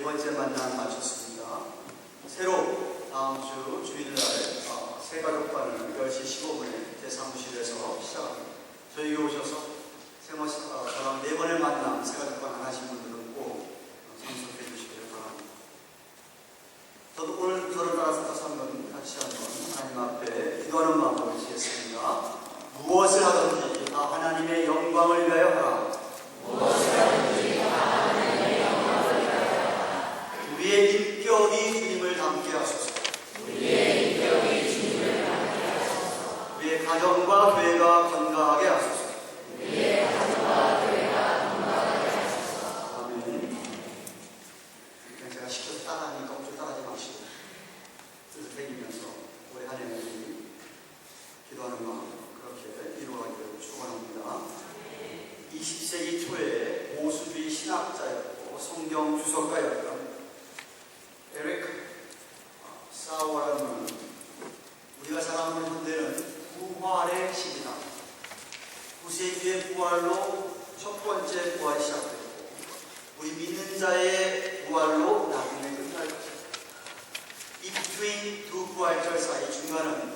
번째 만남 마쳤습니다. 새로 다음 주 주일날 새가족반을 10시 15분에 제 사무실에서 시작합니다. 저에게 오셔서 저랑 4번의 만남 새가족반 안 하신 분들은 꼭 참석해 주시기를 바랍니다. 저도 오늘 저를 따라서 한번 같이 한번 하나님 앞에 기도하는 마음을 지겠습니다. 무엇을 하든지 다 하나님의 영광을 위하여 하라. 무엇을 하든지 다 하나님의 영광을 위하여 하라. 우리의 인격이 주님을 닮게 하소서. 우리의 인격이 주님을 닮게 하소서. 우리의 가정과 교회가 건강하게 하소서. 우리의 가정과 교회가 건강하게 하소서. 아멘. 제가 시켜서 따라하니까 엄청 따라하지 마시고 뜻을 새기면서 올해 한 해는 기도하는 마음 그렇게 이루어가기를 축원합니다. 20세기 초에 보수주의 신학자였고 성경 주석가였던 에릭 사워라는 분은 우리가 살아가는 현대는 부활의 시기다. 9세기의 부활로 첫 번째 부활이 시작됐고 우리 믿는 자의 부활로 나중에 끝날 것이다. 이 between 두 부활절 사이 중간은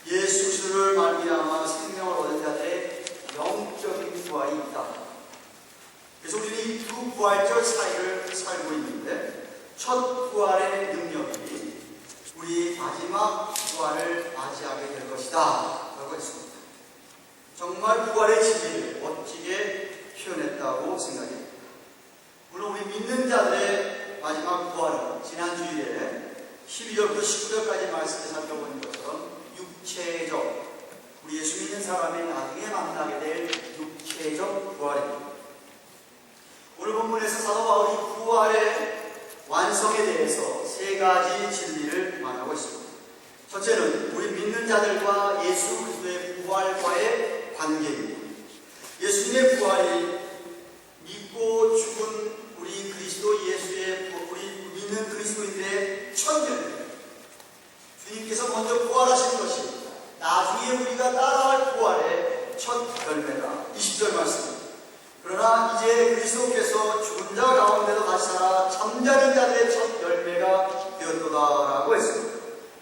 예수 그리스도를 말미암아 생명을 얻은 자들의 영적인 부활이 있다. 그래서 우리는 이 두 부활절 사이를 살고 있는데 첫 부활의 능력이 우리 마지막 부활을 맞이하게 될 것이다 라고 했습니다. 정말 부활의 진리를 멋지게 표현했다고 생각합니다. 물론 우리 믿는 자들의 마지막 부활은 지난 주일에 12절부터 19절까지 말씀을 살펴본 것처럼 육체적, 우리 예수 믿는 사람이 나중에 만나게 될 육체적 부활입니다. 오늘 본문에서 사도 바울이 부활의 완성에 대해서 세 가지 진리를 말하고 있습니다. 첫째는 우리 믿는 자들과 예수 그리스도의 부활과의 관계입니다. 예수님의 부활이 믿고 죽은 우리 그리스도 예수의 우리 믿는 그리스도인들의 첫 열매. 주님께서 먼저 부활하신 것이 나중에 우리가 따라갈 부활의 첫 열매다. 20절 말씀입니다. 그러나 이제 그리스도께서 죽은 자 가운데도 다시 살아 잠자는 자들의 첫 열매가 되었도다라고 했습니다.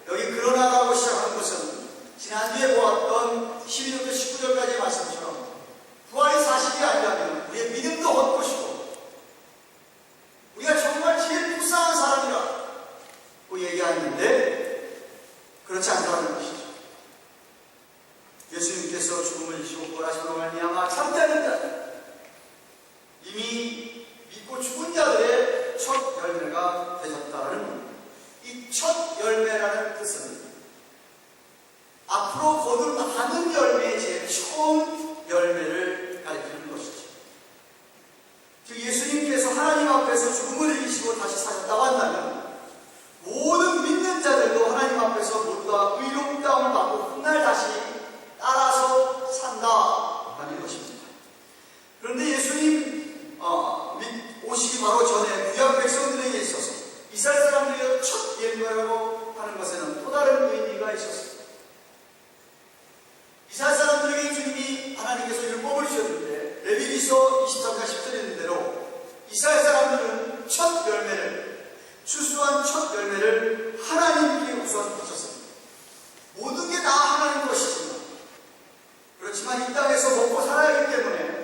여기 그러나라고 시작하는 것은 지난주에 보았던 12절부터 19절까지의 말씀처럼 부활이 사실이 아니라면 우리의 믿음도 헛것이고 우리가 정말 제일 불쌍한 사람이라고 얘기하는데 그렇지 않다는 것이죠. 예수님께서 죽음을 지시고 부활하심으로 말미암아 잠자는 자, 이미 믿고 죽은 자들의 첫 열매가 되셨다는 겁니다. 이 첫 열매라는 뜻은 앞으로 거둘 많은 열매의 제일 처음 열매를 가리키는 것이죠. 즉 예수님께서 하나님 앞에서 죽음을 이기시고 다시 사셨다고 한다면 모든 믿는 자들도 하나님 앞에서 모두 다 의롭다움을 받고 훗날 다시 따라서 산다라는 것입니다. 그런데 예수님 오시기 바로 전에 구약 백성들에게 있어서 이스라엘 사람들이 첫 예배라고 하는 것에는 또 다른 의미가 있었습니다. 이스라엘 사람들에게 주님이 하나님께서 율법을 주셨는데 레위기서 23장 10절에 있는 대로 이스라엘 사람들은 첫 열매를 추수한 첫 열매를 하나님께 우선 바쳤습니다. 모든 게 다 하나님 것이지만 그렇지만 이 땅에서 먹고 살아야 하기 때문에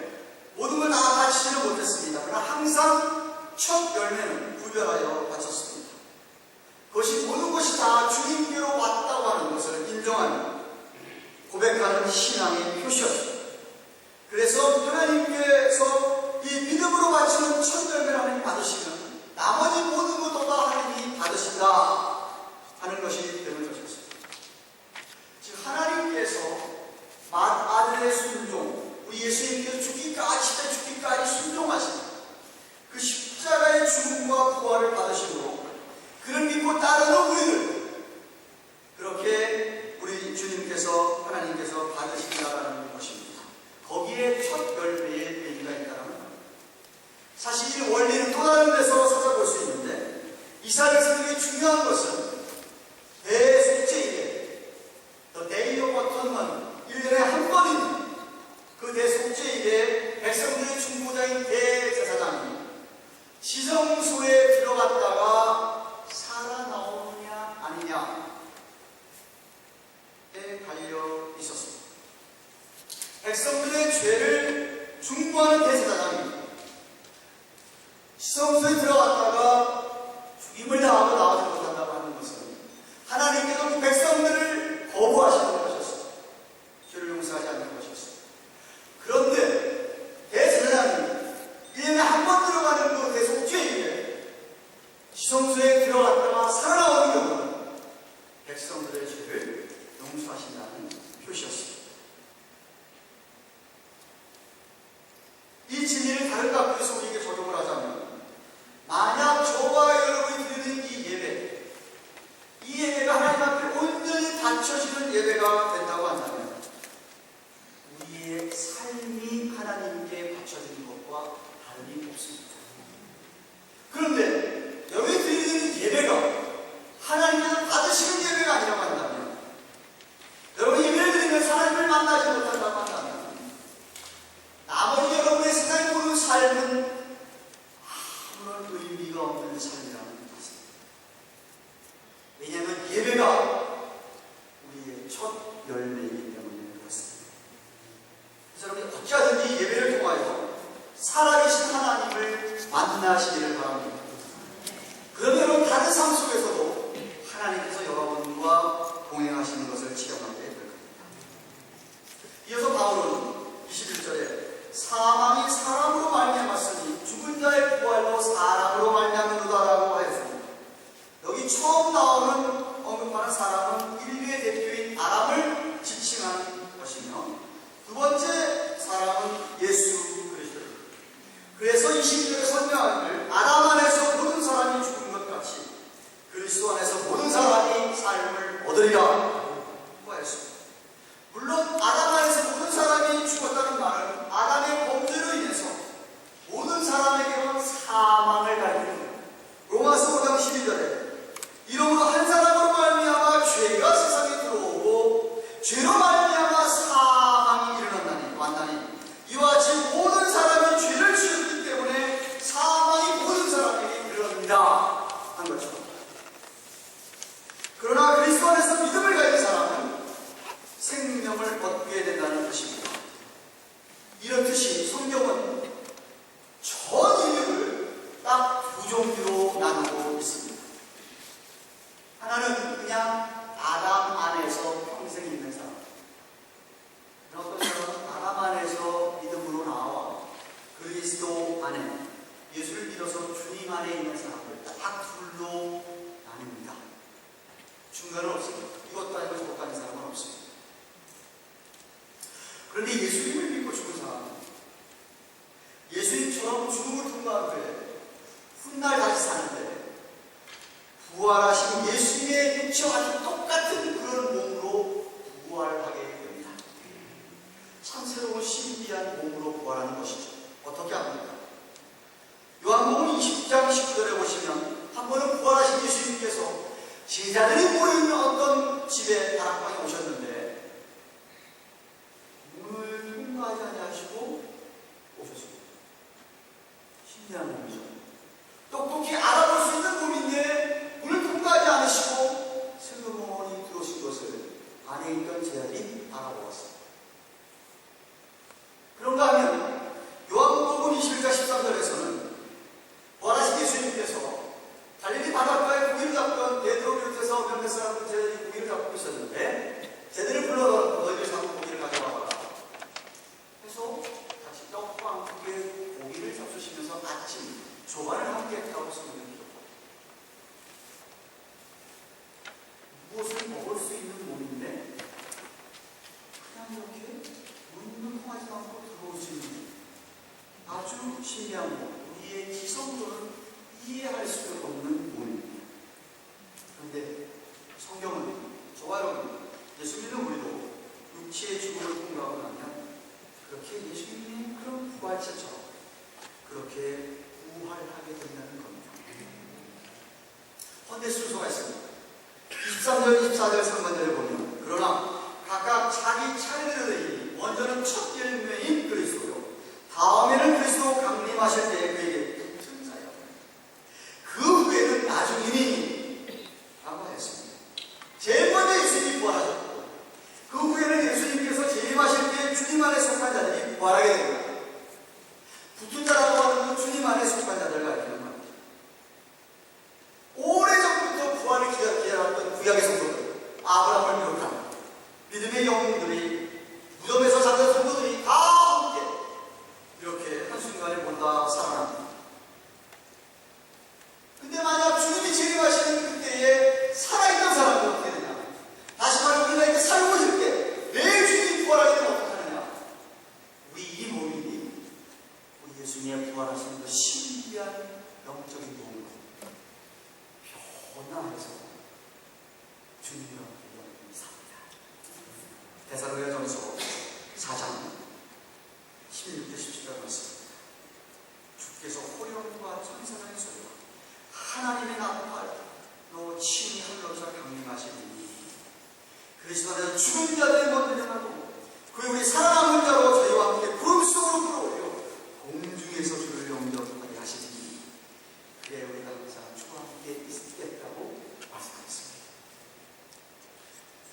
모든 걸 다 바치지는 못했습니다. 그러나 항상 첫 열매는 구별하여 바쳤습니다. 그것이 모든 것이 다 주님께로 왔다고 하는 것을 인정하는 고백하는 신앙의 표시였습니다. 그래서 하나님께서 이 믿음으로 바치는 첫 열매를 하나님 받으시면 나머지 모든 것도 다 하나님이 받으신다 하는 것이 되는 것이었습니다. 즉 하나님께서 아들의 순종, 우리 예수님께서 죽기까지 순종하신 그 십자가의 죽음과 부활을 받으심으로 그를 믿고 따르는 우리를 그렇게 우리 주님께서 하나님께서 받으신다라는 것입니다. 거기에 첫 열매의 의미가 있다는 겁니다. 사실 이 원리는 또 다른 데서 찾아볼 수 있는데 이스라엘 백성들에게 중요한 것은 대속죄일에 The Day of Atonement 1년에 한 번인 그 대속죄일에 백성들의 중보자인 대제사장이 지성소에 들어갔다가 지성소에 들어갔다가 죽임을 당하고 나오지 못한다고 하는 것은 하나님께서 그 백성들을 거부하시는 것이었습니다. 죄를 용서하지 않는 것이었습니다. 그런데 대제사장이 1년에 한 번 들어가는 그 대속죄인데 지성소에 들어갔다가 살아나오는 경우는 백성들의 죄를 용서하신다는 표시였습니다. 이 진리를 다른 각도에서 우리에게 적용을 하자면, 만약 저와 여러분이 드리는 이 예배가 하나님 앞에 온전히 닫혀지는 예배가 된다고 한다면 우리의 삶이 하나님께 바쳐지는 것과 다름이 없습니다. 그런데 여러분이 드리는 예배가 하나님께서 받으시는 예배가 아니라고 한다면, 여러분이 예배를 드리면서 하나님을 만나지 못한다고 한다면 나머지 여러분의 세상에 보는 삶은 아무런 의미가 없는 삶이라는 것입니다. 왜냐하면 예배가 우리의 첫 열매이기 때문에 그렇습니다. 그래서 여러분이 어찌하든지 예배를 통하여 살아계신 하나님을 만나시기를 바랍니다. 그러면 여러분 다른 삶 속에서도 하나님께서 여러분과 동행하시는 것을 체험하게 될 겁니다. 이어서 바울은 21절에 사망이 사람으로 말미암았으니 죽은 자의 부활도 사람으로 말미암는도다라고 하였습니다. 여기 처음 나오는 언급하는 사람은 인류의 대표인 아담을 지칭하는 것이며, 두 번째 사람은 예수 그리스도입니다. 그래서 22절에 설명하기를 아담 안에서 모든 사람이 죽은 것 같이 그리스도 안에서 모든 사람이 삶을 얻으리라고 하였습니다. 물론 아담 안에서 모든 사람이 죽었다는 말은 아담의 범죄로 인해서 모든 사람에게는 사망을 가리킵니다. 로마서 5장 12절에 이러므로 한 사람으로 말미암아 죄가 세상에 들어오고 죄로 말미암아 사망이 왔나니 이와 같이 모든 사람이 죄를 지었기 때문에 사망이 모든 사람에게 이르렀습니다 한 거죠. 그러나 그리스도 안에서 믿음을 가진 사람은 생명을 얻게 된다는 뜻입니다. 이렇듯이 성경은 전 인류를 딱 두 종류로 나누고 있습니다. 하나는 그냥 아담 안에서 평생 있는 사람, 어떤 사람은 아담 안에서 믿음으로 나와 그리스도 안에 예수를 믿어서 주님 안에 있는 사람들, 딱 둘로 나뉩니다. 중간은 없습니다. 이것도 아니고 저것도 아닌 사람은 없습니다. 그런데 예수님을 믿고 죽은 사람은 예수님처럼 죽음을 통과한 후에 훗날 다시 사는데 부활하신 예수님의 육체와 똑같은 그런 몸으로 부활하게 됩니다. 참 새로운 신비한 몸으로 부활하는 것이죠. 어떻게 합니까? 요한복음 20장 19절에 보시면 한 번은 부활하신 예수님께서 제자들이 모여있는 어떤 집에 다락방에 오셨는데 문을 통과하지 아니하시고 오셨습니다. 신기한 몸이죠. 똑똑히 알아볼 수 있는 몸인데 문을 통과하지 않으시고 슬그머니 들어오신 것을 안에 있던 제자들이 알아보았습니다. 그런가 하면 요한복음 21장 13절에서는 부활하신 예수님께서 갈릴리 바닷가에 고기를 잡던 베드로 비롯해서 몇몇 사람들 제자들이 고기를 잡고 있었는데 제자들을 불러서 너희들 잡은 고기를 가져와라 해서 같이 떡과 함께 고기를 잡수시면서 아침 조반을 함께 했다고 성경이 기록합니다. 무엇을 먹을 수 있는 몸인데 그냥 이렇게 문을 통하지도 않고 들어올 수 있는 아주 신기한 몸, 우리의 지성으로는 이해할 수 없는 몸입니다. 그런데 성경은 저와 여러분, 예수 믿는 우리도 육체의 죽음을 통과하고 나면 그렇게 예수님의 그런 부활체처럼 그렇게 부활하게 된다는 겁니다. 헌데 순서가 있습니다. 23절, 24절 상반절을 보면 그러나 각각 자기 차례대로 되니 먼저는 첫 열매인 그리스도요 다음에는 그리스도 강림하실 때에 그에게 붙은 자요 그 후에는 나중이니 라고 했습니다. 제일 먼저 예수님이 부활하셨고 그 후에는 예수님께서 재림하실 때 주님 안에 속한 자들이 부활하게 됩니다. 붙은 자라고 하는 건 주님 안에 속한 자들 가리키는 진지한 영적인 무언가 변화해서 주님과 함께 삽니다. 데살로니가전서 4장 16절 17절 말씀. 주께서 호령과 천사장의 소리와 하나님의 나팔로 친히 흘러서 강림하시니 그리스도 안에서 죽은 자들의 먼저 일어나고 그의 우리 살아남은 자로 저희와 함께 구름 속으로 끌어올려 공중에서 주를 영접하게 하시니 그래 우리가 항상 주와 함께 있겠다고 말씀하셨습니다.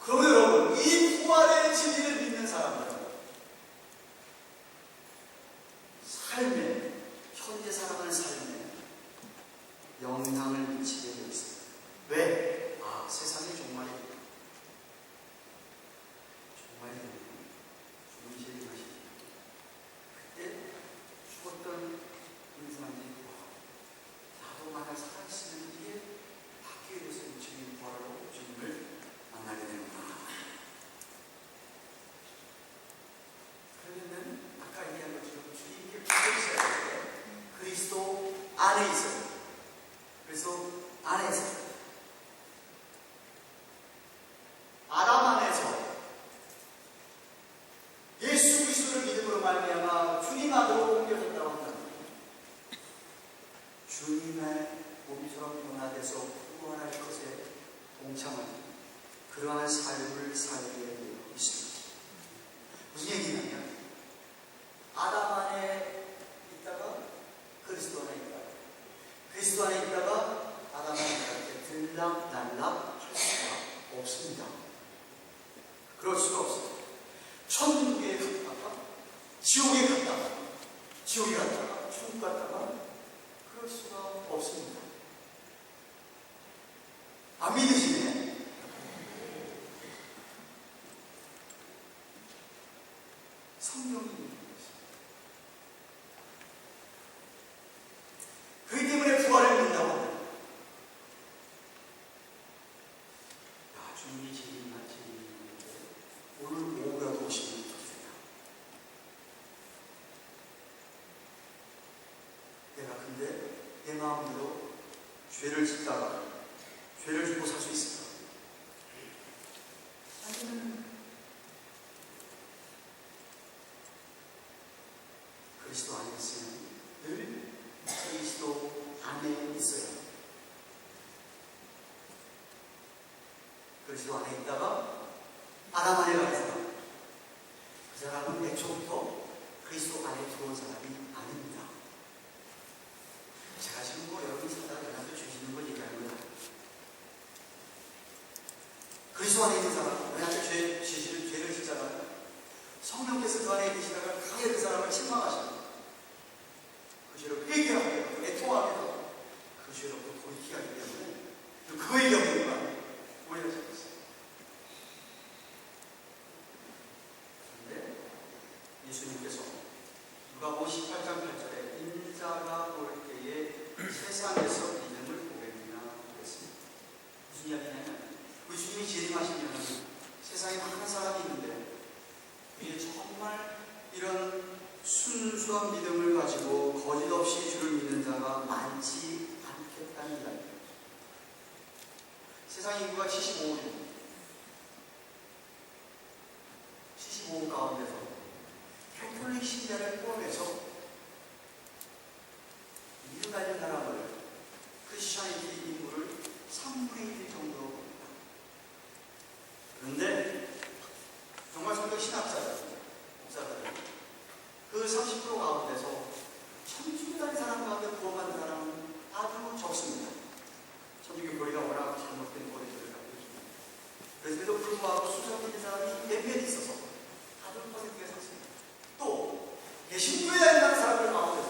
그러면 여러분, 이 부활의 진리를 믿는 사람들은 삶에, 현재 살아가는 삶에 영향을 미치게 되어 있습니다. 왜? 세상의 종말입니다. 종말이면 주님이 재림하시니 그때 죽었던 인생한테 나도 만약 살아있으면 이게 바뀌게 돼서 주님 부활로 주님을 만나게 되는구나. 그러면 아까 얘기한 것처럼 주님께 붙어 있어야 되는데 그리스도 안에 있어요. 그래서 안에서 아담 안에서 예수 그리스도를 믿음으로 말미암아 주님 안으로 옮겨졌다고 한다. 주님의 몸처럼 변화돼서 구원할 것에 동참하는 그러한 삶을 살게 되어 있습니다. 무슨 얘기냐면 아담 안에 있다가 그리스도 안에 있다가 그리스도 안에 있다가 아담 안에 이렇게 들락날락 할 수가 없습니다. 그럴 수가 없어요. 천국에 갔다가 지옥에 갔다가 지옥에 갔다가 천국 갔다가 그럴 수가 없습니다. 안 믿으시네? 성령이 있습니다. 그렇기 때문에 부활을 믿는다고 합니다. 주님이 재림하는데 오늘 오후라도 오시면 좋겠다. 내가 근데 내 마음대로 죄를 짓다가 죄를 짓고 살 수 있을까? 아니면 그리스도 안에 있으면 늘 그리스도 안에 있어요. 그리스도 안에 있다가 아담 안에 가는 사람, 그 사람은 애초부터 그리스도 안에 들어온 사람이 아닙니다. 제가 지금 여러분이 살다가 연합에 죄 짓는 걸 얘기하는 건 아니에요. 그리스도 안에 있는 사람, 연합에 죄를 짓잖아요. 성령께서 그 안에 계시다가 크게 그 사람을 책망하십니다. 그 죄를 회개하게, 애통하게 하고 그 죄로부터 돌이키게 하기 때문에 그의 영혼과 오해하지 않았어요. 그런데 예수님께서 누가복음 18장 8절에 인자가 올 때에 세상에서 믿음을 보겠느냐 그랬습니다. 무슨 이야기냐면 우리 주님이 재림하시면 세상에 많은 사람이 있는데 그게 정말 이런 순수한 믿음을 가지고 거짓 없이 주를 믿는 자가 많지 않겠다는 이야기입니다. 세상 인구가 75억입니다. 75억 가운데서 캐톨릭 신자를 포함해서 미국 같은 나라를 크리스천의 인구를 3분의 1 정도로 봅니다. 그런데 정말 성경 신학자들, 목사들 그 30% 가운데서 천주교 다닌 사람 가운데 구원받는 사람은 아주 적습니다. 천주교 교리가 워낙 잘못된 교리들을 갖고 있습니다. 그래서 불구하고 수정된 사람이 몇몇 있어서 아주 퍼센트가 적습니다. 또 개신교에 다니는 사람들 가운데서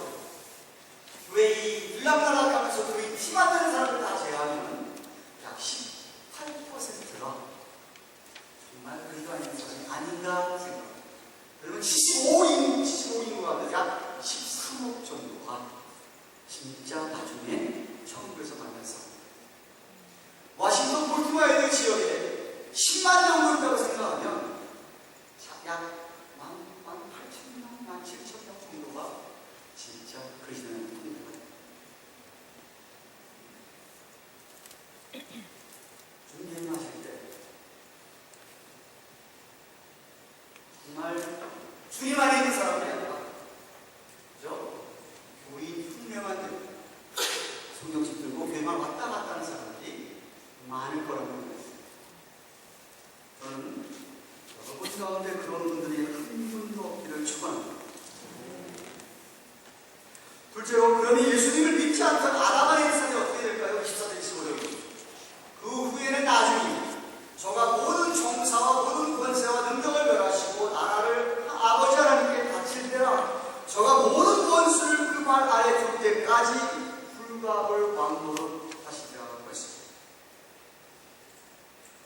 교회 이 들락날락하면서 교회 티 만드는 사람들 다 제외하면 약 18%가 정말 그리스도 안에 있는 사람이 아닌가 생각합니다. 그러면 75인구 가운데 약 13억 정도가 진짜 나중에 천국에서 만난 사람. 워싱턴 볼티모어 지역에 10만 정도 있다고 생각하면 약 18,000명, 17,000명 정도가 진짜 그리스도인을 통합니다. 성경책 들고 교회만 왔다 갔다 하는 사람들이 많을 거라고 생각합니다. 저는 여러분 가운데 그런 분들이 한 분도 없기를 축원합니다. 둘째로, 그러니 예수님을 믿지 않던 아담의 인생이 어떻게 될까요? 24절 25절. 그 후에는 나중에 저가 모든 정사와 모든 권세와 능력을 멸하시고 나라를 아버지 하나님께 바칠 때라 저가 모든 권수를 그 발 아래 둘 때까지 불갑을 왕노릇 하시리라고 했습니다.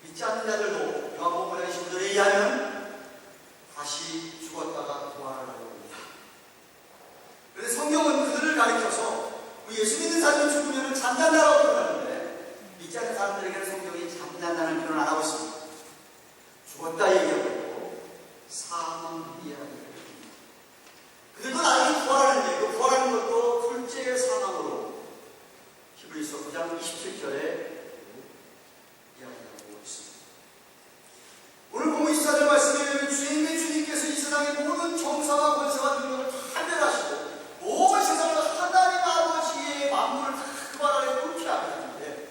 믿지 않는 자들도 요한복음 5장 15절에 의하면 다시 죽었다가 부활을 하려고 합니다. 그런데 성경은 그들을 가리켜서 예수 믿는 사람이 죽으면 잠잔다라고 표현하는데 믿지 않는 사람들에게는 성경이 잠잔다는 표현을 안 하고 있습니다. 죽었다 얘기하고 있고 사망 이야기를 그들도 나중에 부활하는데 그 부활하는 것도 둘째 사망으로 히브리서 9장 27절에 이야기하고 있습니다. 오늘 본문 24절 말씀에 주님의 주님께서 이 세상의 모든 정사와 권세와 능력을 다 멸하시고 온 세상을 하나님 아버지의 만물을 다 그 발 아래 뿔게 하는데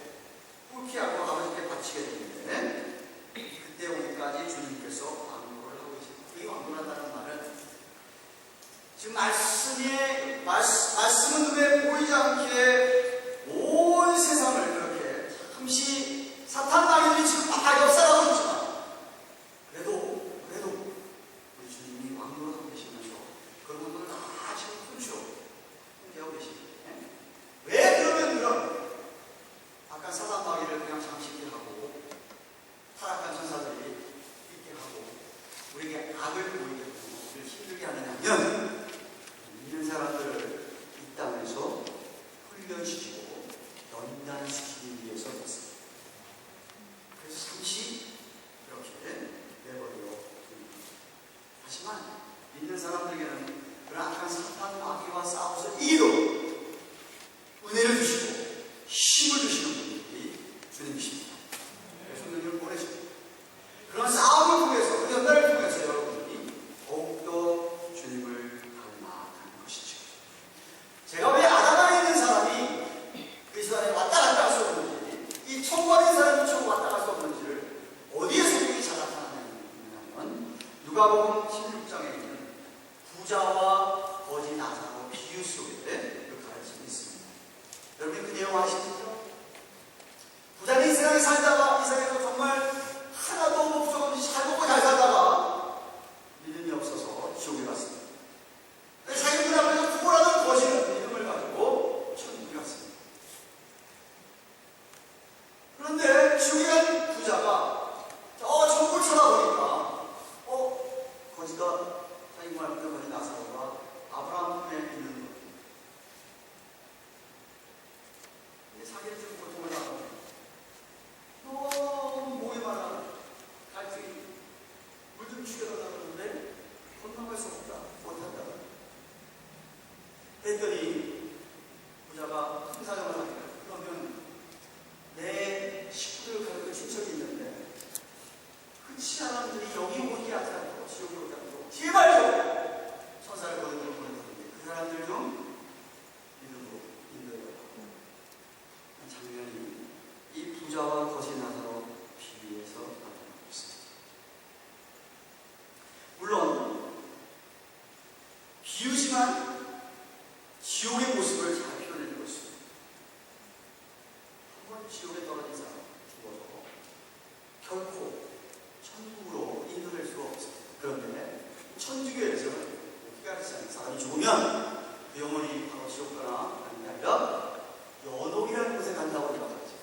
뿔게 하고 아버지께 바치게 되는데 그때 오기까지 주님께서 왕노를 하고 계십니다. 이 왕노한다는 말은 지금 말씀은 눈에 보이지 않게 온 세상을 그렇게 잠시 사탄 마귀들이 지금 막 역사하고 있지만 그래도 우리 주님이 왕노를 하고 계시면서 그런 분들 다 지금 손쉬어 하고 계십니다. 왜 그러면 아까 사탄 마귀를 그냥 잠시 있게 하고 타락한 천사들이 있게 하고 우리에게 악을 보이게 하고 우리를 힘들게 하느냐면 있는 사람들을 이 땅에서 훈련시키고 연단시키기 위해서 했습니다. 그래서 잠시 이렇게 내버려 둡니다. 하지만 믿는 사람들에게는 그런 악한 사탄 마귀와 싸워서 이기도록 은혜를 주시고 힘을 주시는 분들이 주님이십니다. 성령님을 보내십니다. 그런 싸움을 통해서 그 연단을 통해서 여러분들이 더욱더 주님을 닮아가는 것이죠. 제가 왜 아담에 있는 사람이 그 시간에 왔다 갔다 할 수 없는지 이 천국에 있는 사람이 천국 왔다 갈 수 없는지를 어디에 성경이 잘 나타나냐면 누가복음 16장에 있는 부자와 거지 나사로 비유 속에 그 가르침이 있습니다. 여러분 그 내용 아시죠? 부자는 이 세상에 살다가 이 세상에서 정말 하나도 뭐 부족 없이 잘 먹고 잘 살다가 믿음이 없어서 지옥에 갔습니다. 자기들 앞에서 구걸하던 거지는 믿음을 가지고 천국에 갔습니다. 그런데 지옥에 간 부자가 천국을 쳐다보니까 거지가 자기 말 앞에 거지 나사로가 아브라함 품에 있는 것. 근데 자기는 지금 고통을 당하고 너무 목이 많아 갈증이 물 좀 죽여달라고 하는데 건너갈 수 없다 못한다 했더니 부자가 큰 사정을 하니까 그러면 내 식구들 가지고 친척이 있는데 그 사람들이 여기 오지 않도록 지옥에 오지 않도록 제발 좀 천사를 보내도록 보내는데 그 사람들 좀 믿음으로 인도해달라고 장면이 이 부자와 거지 나사로 비유해서 나타나고 있습니다. 물론 비유지만 지옥의 모습을 잘 표현해주고 있습니다. 한번 지옥에 떨어진 사람 죽어서 결코 천국으로 인도될 수가 없습니다. 그런데 천주교에서는 어떻게 하겠어요? 사람이 죽으면 그 영혼이 바로 지옥 가나 아닌 게 아니라 연옥이라는 곳에 간다고 생각하죠.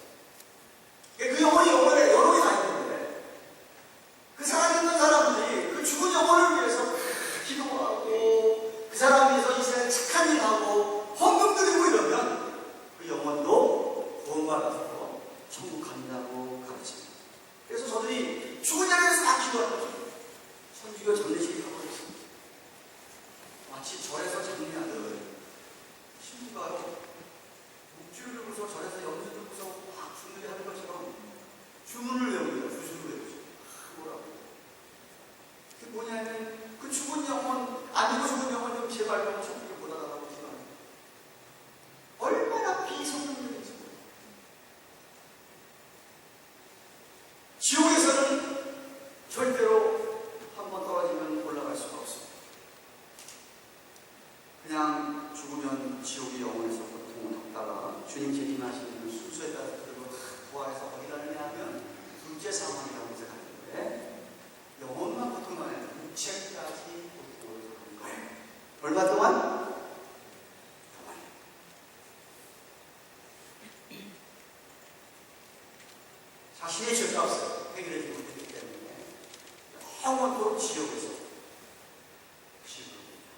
그 영혼이 연옥에 가 있는데 그 살아있는 사람들이 그 죽은 영혼을 위해서 기도하고 그 사람을 위해서 이 세상에 착한 일 하고 헌금 드리고 이러면 그 영혼도 구원받아서 주님 재림하시는 순서에 따라 그리고 부활해서 어디 가느냐 하면 둘째 사망이라고 생각하는데 영혼만 고통만 해도 육체까지 고통을 받는 거예요. 얼마 동안? 자신의 죄값을 해결하지 못했기 때문에 영원토록 지옥에서 지옥입니다.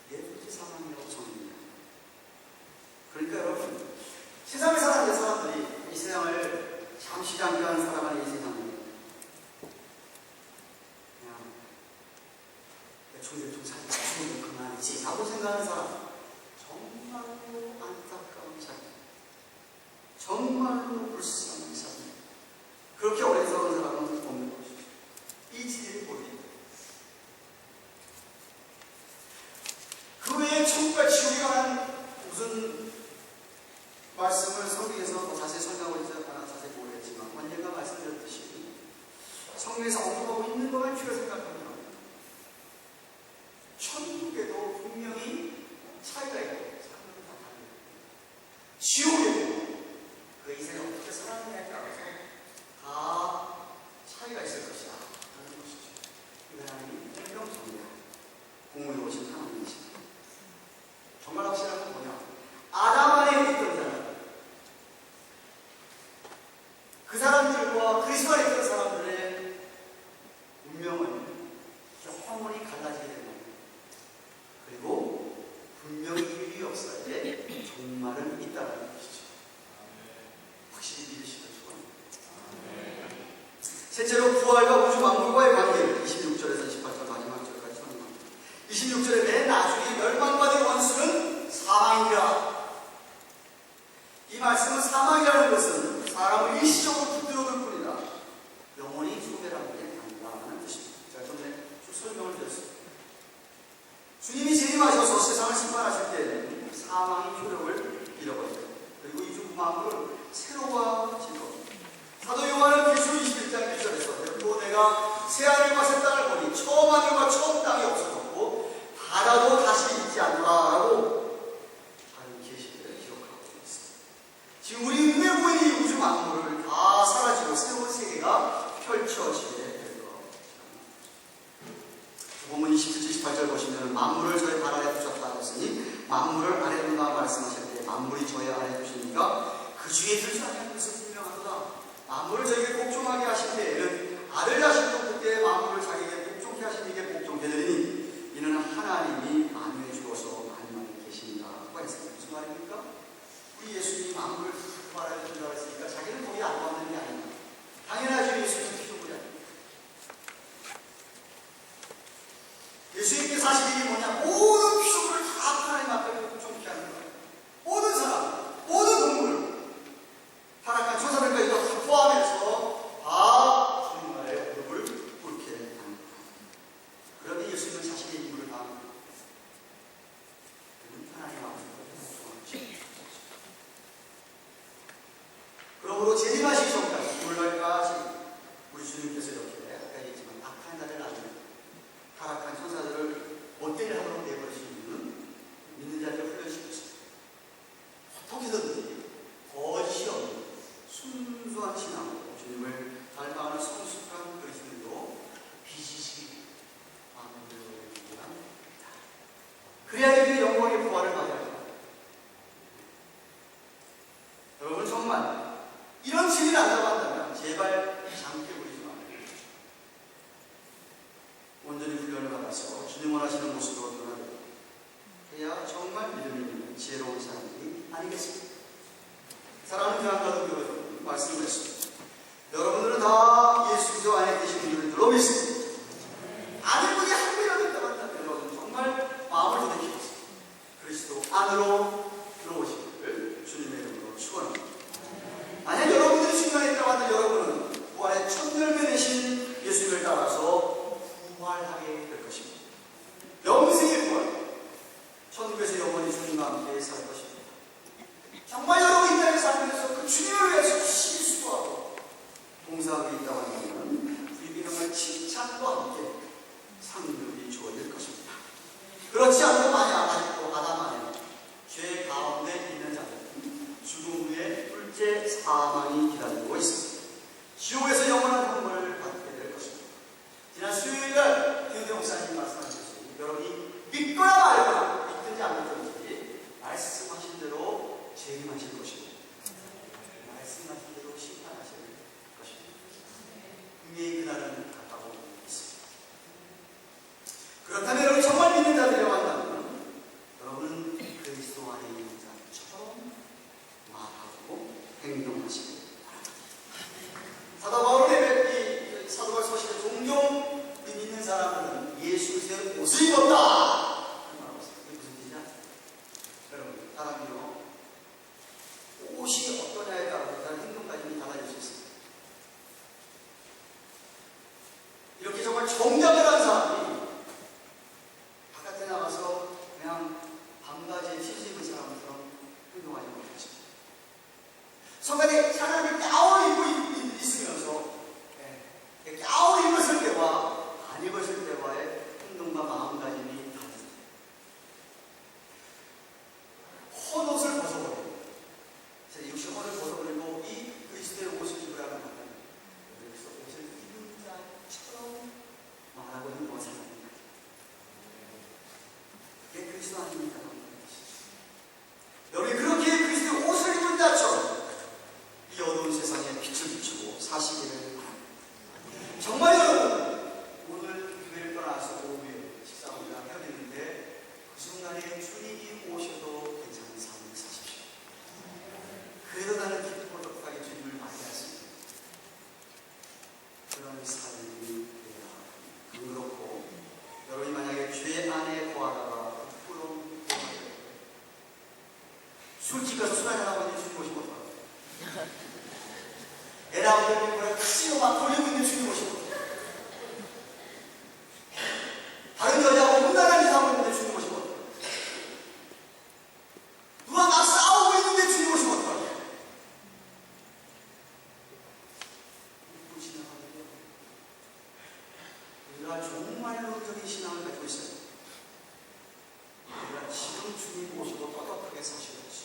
이게 둘째 사망이라고 정의합니다. 그러니까 여러분, 세상에 사는 사람들이 이 세상을 잠시 잠깐 살아가는 이 세상을 그냥 대충 살다 죽으면 그만이지 라고 생각하는 사람, 정말로 안타까운 삶, 정말로 불쌍한 삶, 그렇게 어리석은 사람은 없는 것이죠. 이 지혜를 보입니다. 그 외에 천국과 지옥에 관한 무슨 말씀을 성경에서 더 자세히 설명하고 있지 않아 자세히 모르겠지만 언젠가 말씀드렸듯이 성경에서 언급하고 있는 것만 필요 생각하면 천국에도 분명히 차이가 있고 사람들은 다 다릅니다. 지옥에도 그 인생을 어떻게 살았느냐에 따라서 다 차이가 있을 것이다 하는 것이죠. 이 하나님이 공평성이야. 공을 오신 하나님이십니다. 정말 확실한 건 뭐냐? 아담 안에 있던 사람, 그 사람들과 그리스도 안에 있던 사람들의 운명은 영원히 갈라지게 되는 겁니다. 그리고 분명히 일이 없어야 돼 정말은 있다는 것이죠. 확실히 믿으시면 좋아합니다. 셋째로 부활과 우주 만물과의 관계를 26절에서 28절 마지막 절까지 설명합니다. 26절에 맨 나중에 멸망받은 원수는 사망이라. 이 말씀은 사망이라는 것은 사람을 일시적으로 붙들어둘 뿐이다. 영원히 소멸하는 게 아니라는 뜻입니다. 제가 전에 쭉 설명을 드렸습니다. 주님이 재림하셔서 세상을 심판하실 때는 사망의 효력을 잃어버립니다. 그리고 이 주 만물을 새로워질 겁니다. 사도 요한은 계시록 21장 1절에서 그리고 내가 새하늘과 새 땅을 보니 처음 하늘과 처음 땅이 없어졌고 바다도 다시 있지 않노라 라고 다른 계시를 기록하고 있습니다. 지금 우리 눈에 보이는 이 우주 만물을 다 사라지고 새로운 세계가 펼쳐지게 될 겁니다. 본문 27, 28절 보시면 만물을 저의 발 아래 두셨다 했으니 만물을 아래 둔다 말씀하실 때 만물이 저의 아래 두시니까 그 주에 들지 않는 것은 분명하도다. 만물을 저에게 복종하게 하신 때에는 아들 자신도 그때 만물을 자기에게 복종케 하신 이게 복종케 되리니 이는 하나님이 만유해 주어서 만유하게 계십니다. 무슨 말입니까? 우리 예수님이 만물을 그 말하여 준다고 했으니까 자기는 거기 안 왔는 게 아닙니다. 당연하죠. 예수님은 피조물이 아닙니다. 예수님께서 하신 일이 뭐냐? 모든 피조물을 다 하나님 앞에 복종케 하는 거예요. 모든 사람, 모든 동물, 타락한 천사들까지 다 포함해서 다 주님 아래 무릎을 꿇게 하는 거예요. 그런데 예수님은 자신의 임무를 다 하나님 앞에 복종하시죠. 그러므로 재림하시기 전까지 오늘날까지 우리 주님께서 이렇게 아까 얘기했지만 악한 자를 아는 타락한 천사들을 못된 일 하도록 내버리신 이유는 믿는 자들을 훈련시켰습니다. 어떻게든지 거짓이 없는 순수한 신앙으로 주님을 닮아가는 성숙한 그리스도인으로 빚으시기 바랍니다. 그래야 그 영광의 부활을 맞아야 합니다. 여러분 정말 이런 진리를 안다고 한다면 제발 잠깨 부리지 말아요. 온전히 훈련을 받아서 주님 원하시는 모습으로 변화되고 해야 정말 믿음이 있는 지혜로운 사람들이 아니겠습니까? 사랑하는 교환과도 여러분 말씀을 했습니다. 여러분들은 다 예수 그리스도 안에 계신 분들로 믿습니다. 아는 분이 한 분이라도 있다고 한다면 여러분 정말 마음을 돌이키겠습니다. 그리스도 안으로 들어오시기를 주님의 이름으로 축원합니다. 만약 여러분들이 주님 안에 있다고 한다면 여러분은 부활의 첫 열매 되신 예수님을 따라서 부활하게 될 것입니다. 영생의 부활, 천국에서 영원히 주님과 함께 살 것입니다. 정말 여러분 이 땅에 살면서 그 주님을 위해서 실수하고 봉사하고 있다고 한다면 불비명을 칭찬과 함께 상급이 주어질 것입니다. 그렇지 않고 만약 아직도 아담 안에 죄 가운데 있는 자들은 재림하실 것이고 말씀하신 대로 심판하실 것입니다. 분명히 그날은 가까워 있습니다. 그렇다면 여러분 정말 믿는 자들이라고 한다면 여러분은 그리스도 안에 있는 자처럼 말하고 행동하시기 바랍니다. 사도 바울의 사도 바울 소식에 종종 믿는 사람은 예수 그리스도의 옷을 입었다. 이게 무슨 뜻이냐? 여러분 사람이요 옷이 어떠냐에 따라서 그런 행동까지 달라질 수 있습니다. 이렇게 정말 정장을 한 사람이 바깥에 나가서 그냥 반바지에 티셔츠 입은 사람처럼 행동하지 못하십니다. 성간에 차라리 가운 입고 있으면서 가운 입었을 때와 안 입었을 때와의 행동과 마음가짐이 다릅니다. 헌옷을 벗어버리고 역시 헌옷을 벗어버리고 이 그리스도의 옷을 입으라는 말은 그래서 옷을 입은 자처럼 말하고 행동을 사는 거예요. 이게 그리스도 아닙니까? 여러분이 그렇게 그리스도의 옷을 입은 자처럼 이 어두운 세상에 빛을 비추고 사시기를 바랍니다. 정말 여러분 오늘 교회를 떠나서 오후에 식사를 해야 되는데 그 순간에 주님이 오셔도 괜찮은 삶을 사십시오. 그래도 나는 기쁘고 똑똑하게 주님을 맞이하십니다. 그런 삶이 되어야 그렇고 여러분이 만약에 죄 안에 거하다가 부끄러운 술집 가서 술 한잔하고 있는데 주님 오시면 어떡하요? 애라고 뭐야 씨로 막 돌리고 있는 주님 오시면 어떡하요? 다른 여자하고 문단한 짓 하고 있는데 주님 오시면 어떡하요? 누가 막 싸우고 있는데 주님 오시면 어떡하요? 믿고 지나가는데 우리가 정말론적인 신앙을 가지고 있어요. 우리가 지금 주님 오시고 떳떳하게 사시는 것이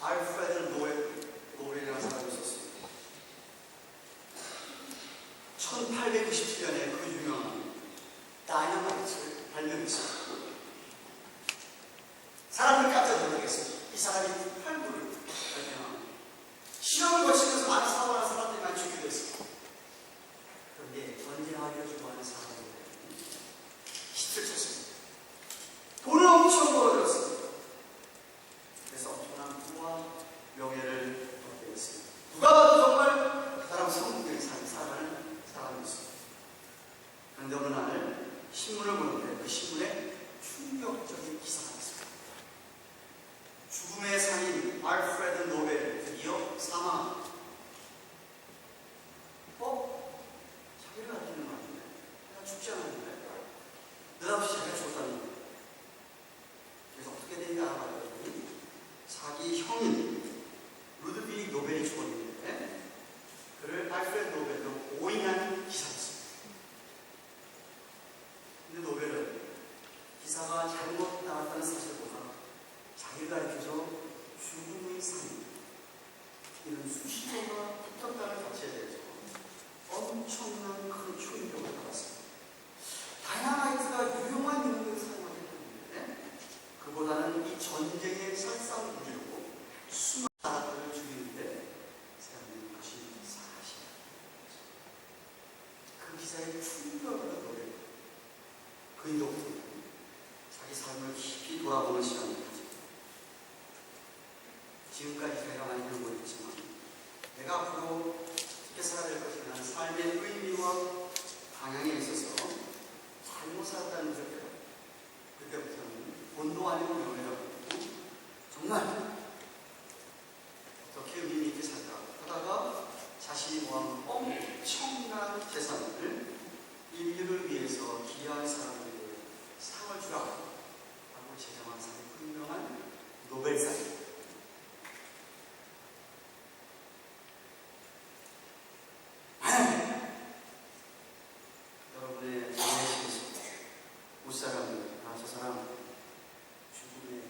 알프레드 노벨이라는 사람이 있었습니다. 1897년에 그 유명한 다이너마이트를 발명했습니다. 사람들 깜짝 놀라겠습니다. 이 사람이 폭발물을 발명한 실험을 거치면서 많은 사고를 하는 사람들이 많이 죽기도 했습니다. 그런데 전쟁하려고 하는 사람들이 히트를 쳤습니다. 돈을 엄청 벌어들였습니다. 그래서 엄청난 부와 명예를 얻게 됐습니다. 누가 봐도 정말 그 사람 성공적인 삶을 살아가는 사람이었습니다. 그런데 어느 날 신문을 보는데 그 신문에 충격적인 기사가 있습니다. 죽음의 상인 알프레드 노벨 드디어 사망. 자기가 죽는 거 아닌데? 내가 죽지 않았는데? 느닷없이 자기가 죽었다는 거예요. 그래서 어떻게 되는지 알아봤더니 자기 형인 루드비히 노벨이 죽었는데 그를 알프레드 노벨로 오인한 기사였습니다. 근데 노벨은 기사가 잘못 나왔다는 사실보다 자기가 가르쳐서 죽음의 상인 이런 수식어가 붙었다는 가치에 대해서 엄청난 큰 충격을 받았습니다. 다이나마이트가 유용한 용도로 사용하기 때문에 그보다는 이 전쟁의 살상 무기로 수많은 나라들을 죽이는데 사용하는 것이 사실이다. 그 기사에 충격을 받은 그 인도부터 자기 삶을 깊이 돌아보는 시간을 가집니다. 지금까지 제가 많이 배우고 있지만 내가 앞으로 어떻게 살아야 될 것이라는 삶의 의미와 방향에 있어서 잘못 살았다는 것을 그때부터는 본도 아니고 명예라고 정말 어떻게 의미 있게 살까 하다가 자신이 모은 엄청난 재산을 인류를 위해서 기여한 사람들에게 상을 주라고 하고 제정한 상이 분명한 노벨상. 여러분의 내심에서 웃사람이 저 사람 죽음에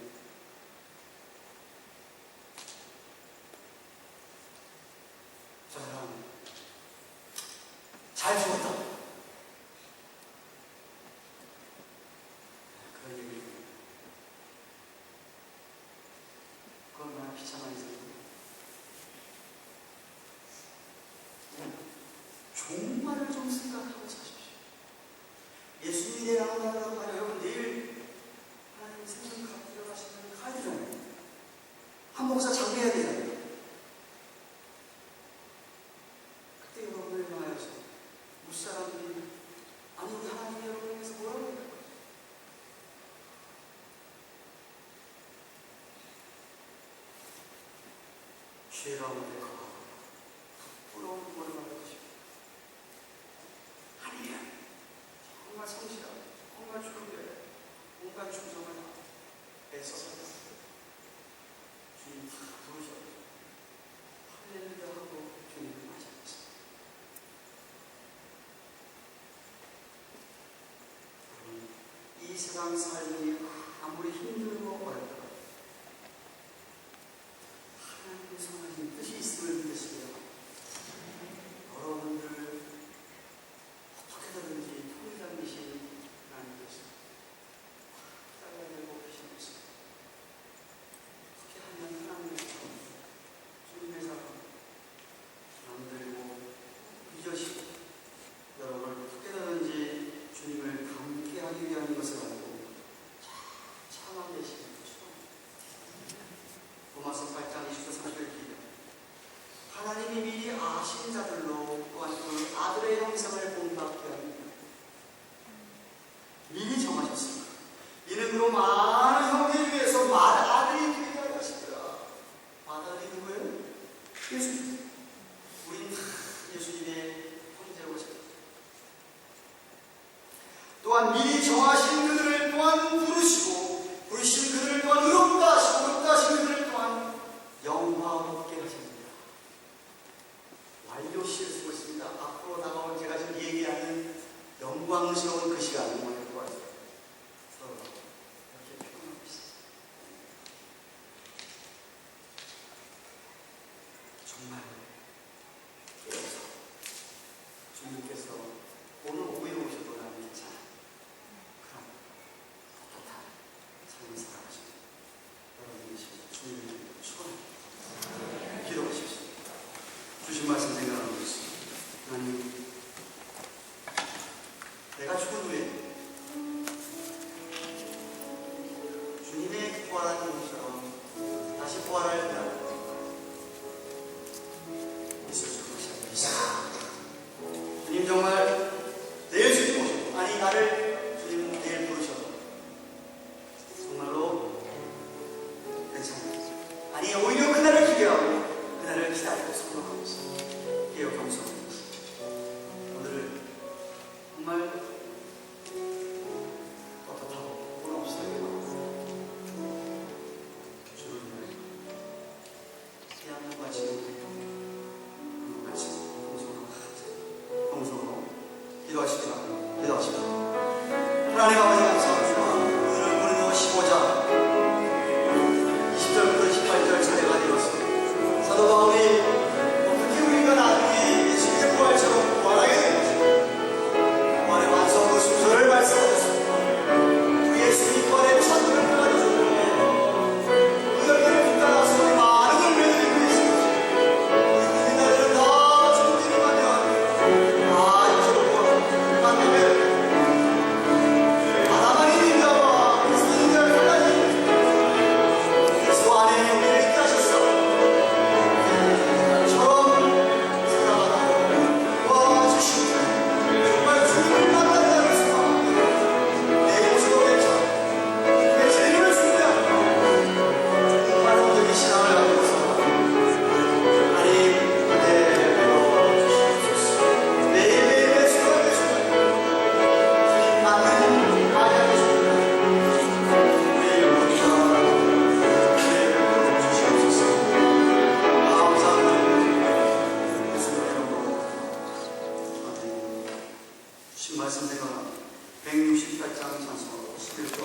저 사람 잘 죽었다. 그런 얘기를 죄 가운데 거하고 부러운 부모를 받고 싶다. 아니면 정말 성실하고 정말 주님께 온갖 충성을 애써서 주님 다 부르셔도 할렐루야 하고 주님을 맞이하겠습니다. 이 세상 삶이 아무리 힘들고 어렵다 하나님의 선하신 뜻이 있음을 믿으시며 여러분들 어떻게든지 통일장이신 하나님께서 따라내고 계신 것입니다. 어떻게 하면 하나님의 사랑, 주님의 사랑 남들고 빚으시고 여러분을 어떻게든지 주님을 감게하기 위한 것을 알고 참아 계시는 것이죠. 로마서 8장 29, 30절 기도. 하나님이 미리 아신 자들로 또한 그 아들의 형상을 본받게 합니다. 미리 정하셨습니다. 이는 그로 많은 형제 중에서 많은 아들이 되게 하려 하시더라. 아들이 누구예요? 예수님. 우린 다 예수님의 형제고 싶다. 또한 미리 정하신 그들을 또한 부르시고 부르신 그들을 또한 의롭다 하시고 의롭다 하신 그들을 또한 영광롭게 하십니다. 완료시를 쓰고 있습니다. 앞으로 다가올 제가 지금 얘기하는 영광스러운 그 시간을 오늘 보았어요. 서로 이렇게 표현하고 있습니다. 정말 깨어서 주님께서 오늘 오후에 오셔도 나는 괜찮아. 그럼 따뜻한 삶을 살아가시고 여러분이 주님을 축원합니다. 기도하십시오. 주신 말씀 생각하고 있습니다. 하나님, 내가 죽은 후에 주님의 부활한 것처럼 다시 부활할 날 있을 수 있습니다. 주님 정말 내일 주님 오셔도 아니 나를 주님 내일 부르셔도 정말로 괜찮아요. 아니 오히려 그날을 기대하고 그날을 기다리고 선망하고 있습니다. 기억 감사합니다. 오늘은 정말 떳떳하고 돈 없으게 주를 위해 태양과 지금 같이 동성으로 기도하시기 바랍니다. 기도하십시오. 하나님 아버지 감사합니다. 오늘은 고린도 15장 20절부터 18절 차례가 되었습니다. 사도 바울이 어떻게 우리가 나중에 예수님의 부활처럼 부활하게 되는지 부활의 완성 그 순서를 말씀하셨습니다. 그 예수님 부활의 찬물을 가져주는데 그 열매를 따라서 우리 많은 열매를 맺고 있습니다. 우리 나라를 다 주님이 가면 다 이렇게 만들면 하나만이 인자와 그리스도인들 끝까지 그리스도 안에 우리를 있게 하셨어. 처럼 살아가고 도와주시고 정말 주님을 만난다는 소망 내 모습도 괜찮아. 내 재능을 준비하고 정말 온전히 신앙을 갖고 있어. 하나님 그대로 주시옵소서. 매일매일 수고하게 주시옵소서. 주님 만나는 나의 모습을 매일 우리가 매일 주시옵소서. 감사합니다. 예수님의 이름으로 아멘. 주신 말씀 제가 168장 찬송으로 11조